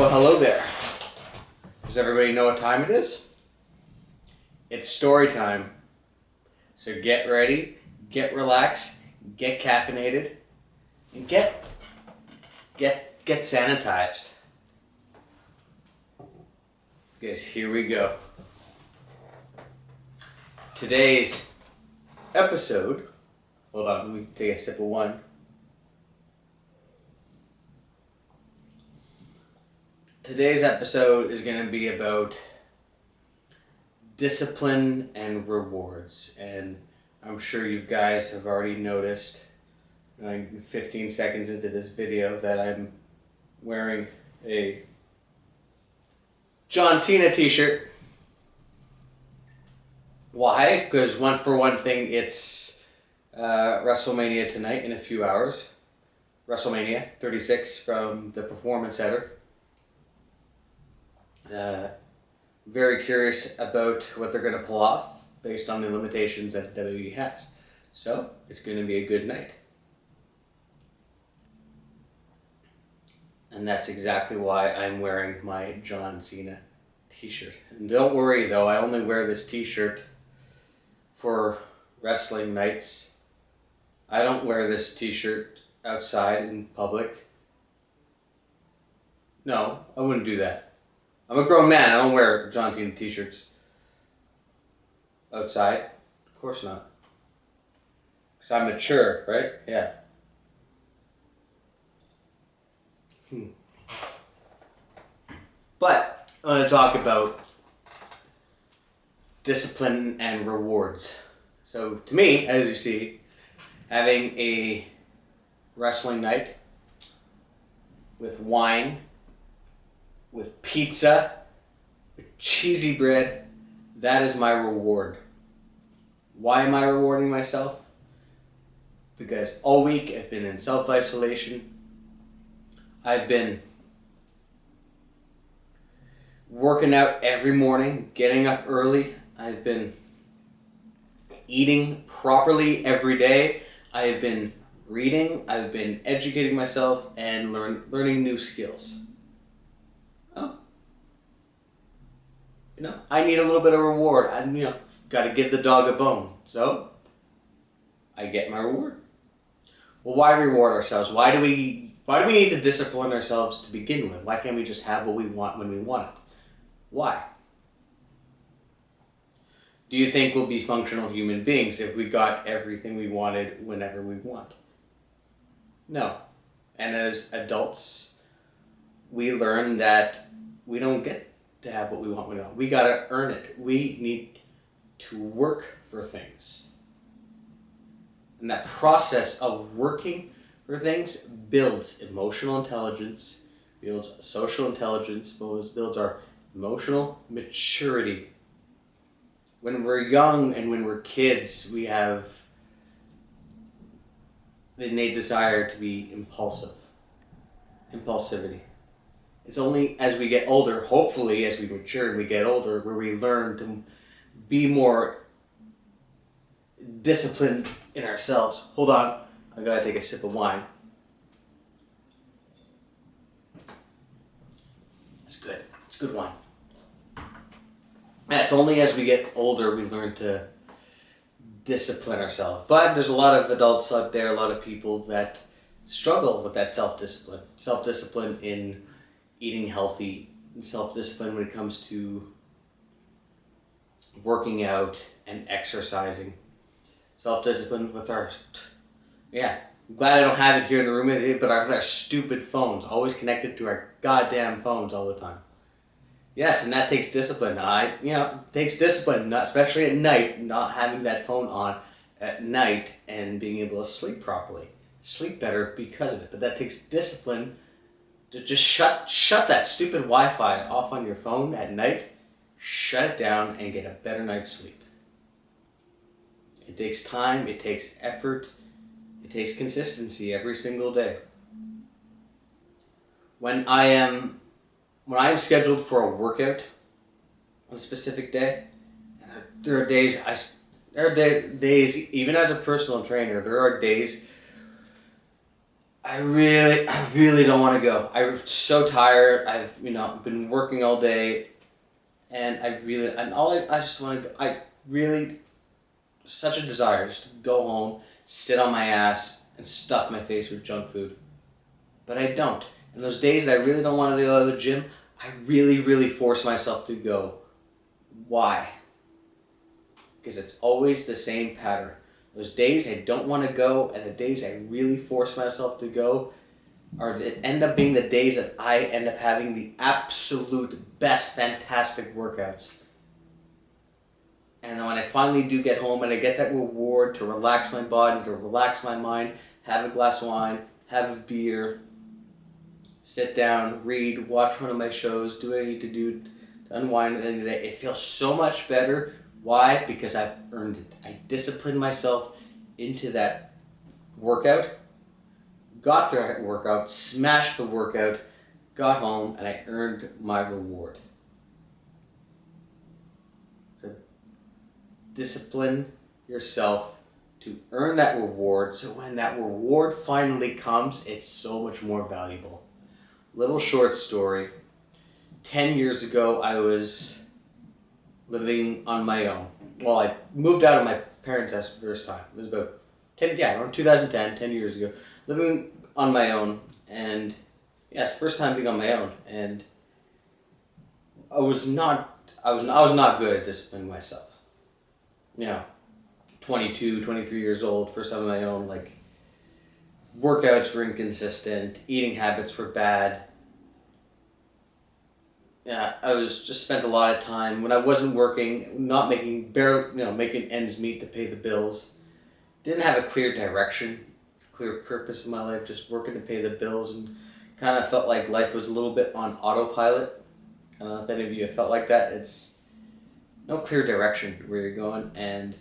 Well, hello there. Does everybody know what time it is? It's story time. So get ready, get relaxed, get caffeinated, and get sanitized. Because here we go. Today's episode, hold on, let me take a sip of wine. Today's episode is going to be about discipline and rewards. And I'm sure you guys have already noticed, 15 seconds into this video, that I'm wearing a John Cena t-shirt. Why? Because one thing, it's Wrestlemania tonight in a few hours. Wrestlemania 36 from the Performance Center. Very curious about what they're going to pull off based on the limitations that the WWE has. So, it's going to be a good night. And that's exactly why I'm wearing my John Cena t-shirt. And don't worry though, I only wear this t-shirt for wrestling nights. I don't wear this t-shirt outside in public. No, I wouldn't do that. I'm a grown man. I don't wear John Cena t-shirts outside. Of course not. Because I'm mature, right? Yeah. But I want to talk about discipline and rewards. So to me, as you see, having a wrestling night with wine, with pizza, with cheesy bread, that is my reward. Why am I rewarding myself? Because all week I've been in self-isolation. I've been working out every morning, getting up early. I've been eating properly every day. I have been reading. I've been educating myself and learning new skills. I need a little bit of reward. Got to give the dog a bone. So, I get my reward. Well, why reward ourselves? Why do we need to discipline ourselves to begin with? Why can't we just have what we want when we want it? Why? Do you think we'll be functional human beings if we got everything we wanted whenever we want? No. And as adults, we learn that we don't get to have what we want when we want. We gotta earn it. We need to work for things. And that process of working for things builds emotional intelligence, builds social intelligence, builds our emotional maturity. When we're young and when we're kids, we have the innate desire to be impulsivity. It's only as we get older, hopefully as we mature and we get older, where we learn to be more disciplined in ourselves. Hold on, I gotta take a sip of wine. It's good. It's good wine. And it's only as we get older we learn to discipline ourselves. But there's a lot of adults out there, a lot of people that struggle with that self-discipline. Self-discipline in eating healthy, self-discipline when it comes to working out and exercising. Self-discipline with I'm glad I don't have it here in the room, but our stupid phones, always connected to our goddamn phones all the time. Yes, and that takes discipline. Takes discipline, especially at night, not having that phone on at night and being able to sleep properly. Sleep better because of it, but that takes discipline to just shut that stupid Wi-Fi off on your phone at night, shut it down, and get a better night's sleep. It takes time, it takes effort, it takes consistency every single day. When I am scheduled for a workout on a specific day, there are days, even as a personal trainer, there are days I really don't want to go. I'm so tired. I've, been working all day, and I just want to go. I really, such a desire just to go home, sit on my ass, and stuff my face with junk food. But I don't. And those days that I really don't want to go to the gym, I really, really force myself to go. Why? Because it's always the same pattern. Those days I don't want to go, and the days I really force myself to go, end up being the days that I end up having the absolute best, fantastic workouts. And when I finally do get home and I get that reward to relax my body, to relax my mind, have a glass of wine, have a beer, sit down, read, watch one of my shows, do what I need to do to unwind at the end of the day, it feels so much better. Why? Because I've earned it. I disciplined myself into that workout, got the workout, smashed the workout, got home, and I earned my reward. So discipline yourself to earn that reward, so when that reward finally comes, it's so much more valuable. Little short story. 10 years ago, I was living on my own. Well, I moved out of my parents' house the first time. It was about around 2010, 10 years ago. Living on my own, and yes, first time being on my own, and I was not good at disciplining myself. 22, 23 years old, first time on my own, like, workouts were inconsistent, eating habits were bad. Yeah, I was just spent a lot of time when I wasn't working, not making ends meet to pay the bills. Didn't have a clear direction, clear purpose in my life, just working to pay the bills, and kind of felt like life was a little bit on autopilot. I don't know if any of you have felt like that. It's no clear direction where you're going, and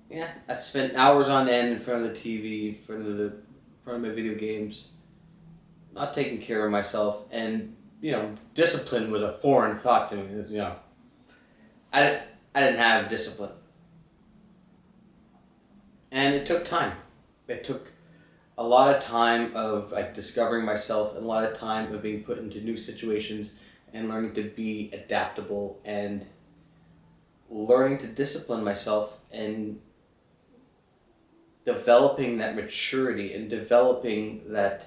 yeah, I spent hours on end in front of the TV, in front of my video games, not taking care of myself, and discipline was a foreign thought to me. It was, I didn't have discipline, and it took time. It took a lot of time of like discovering myself, and a lot of time of being put into new situations, and learning to be adaptable, and learning to discipline myself, and developing that maturity, and developing that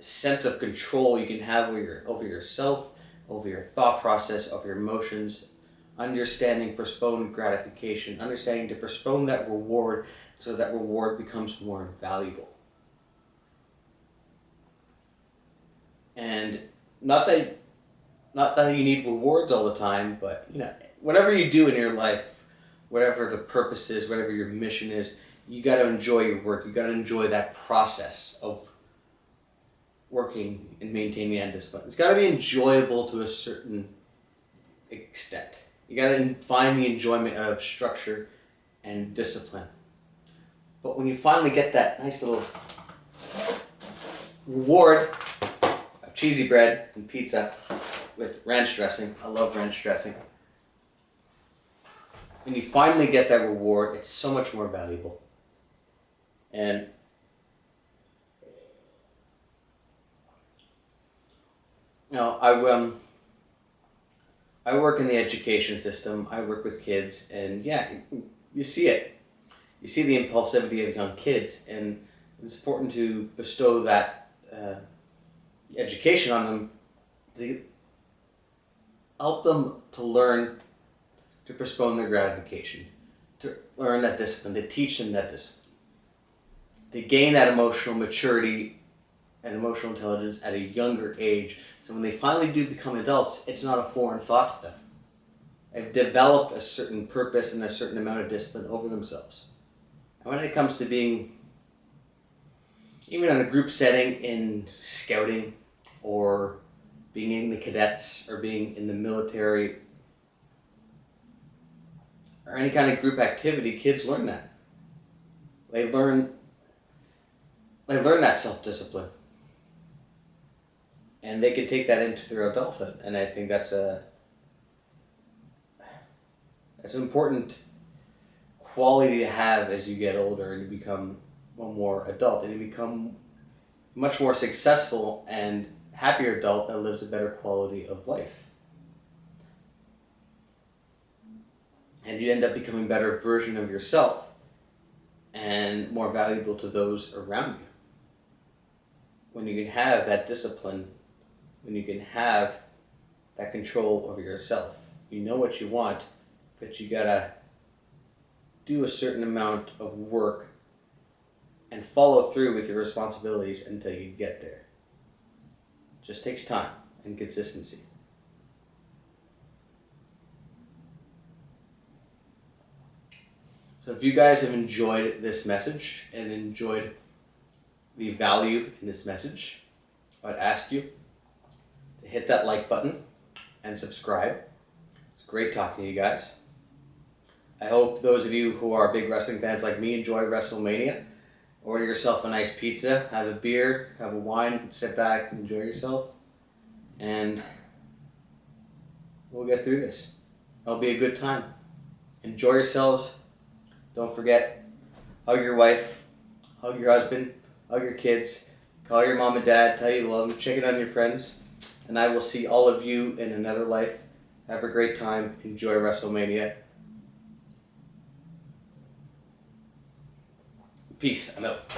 sense of control you can have over yourself, over your thought process, over your emotions, understanding postponed gratification, understanding to postpone that reward so that reward becomes more valuable. And not that you need rewards all the time, but whatever you do in your life, whatever the purpose is, whatever your mission is, you got to enjoy your work. You got to enjoy that process of working and maintaining that discipline. It's got to be enjoyable to a certain extent. You got to find the enjoyment out of structure and discipline. But when you finally get that nice little reward of cheesy bread and pizza with ranch dressing, I love ranch dressing. When you finally get that reward, it's so much more valuable. And I work in the education system. I work with kids, and you see it. You see the impulsivity of young kids, and it's important to bestow that education on them, to help them to learn to postpone their gratification, to learn that discipline, to teach them that discipline, to gain that emotional maturity and emotional intelligence at a younger age. So when they finally do become adults, it's not a foreign thought to them. They've developed a certain purpose and a certain amount of discipline over themselves. And when it comes to being, even in a group setting in scouting, or being in the cadets, or being in the military, or any kind of group activity, kids learn that. They learn that self-discipline. And they can take that into their adulthood. And I think that's an important quality to have as you get older and you become a more adult and you become much more successful and happier adult that lives a better quality of life. And you end up becoming a better version of yourself and more valuable to those around you. When you can have that discipline, when you can have that control over yourself. You know what you want, but you gotta do a certain amount of work and follow through with your responsibilities until you get there. It just takes time and consistency. So if you guys have enjoyed this message and enjoyed the value in this message, I'd ask you to hit that like button and subscribe. It's great talking to you guys. I hope those of you who are big wrestling fans like me enjoy Wrestlemania. Order yourself a nice pizza, have a beer, have a wine, sit back, enjoy yourself, and we'll get through this. It'll be a good time. Enjoy yourselves. Don't forget, hug your wife, hug your husband, hug your kids, call your mom and dad, tell you love them, check in on your friends, and I will see all of you in another life. Have a great time. Enjoy Wrestlemania. Peace. I'm out.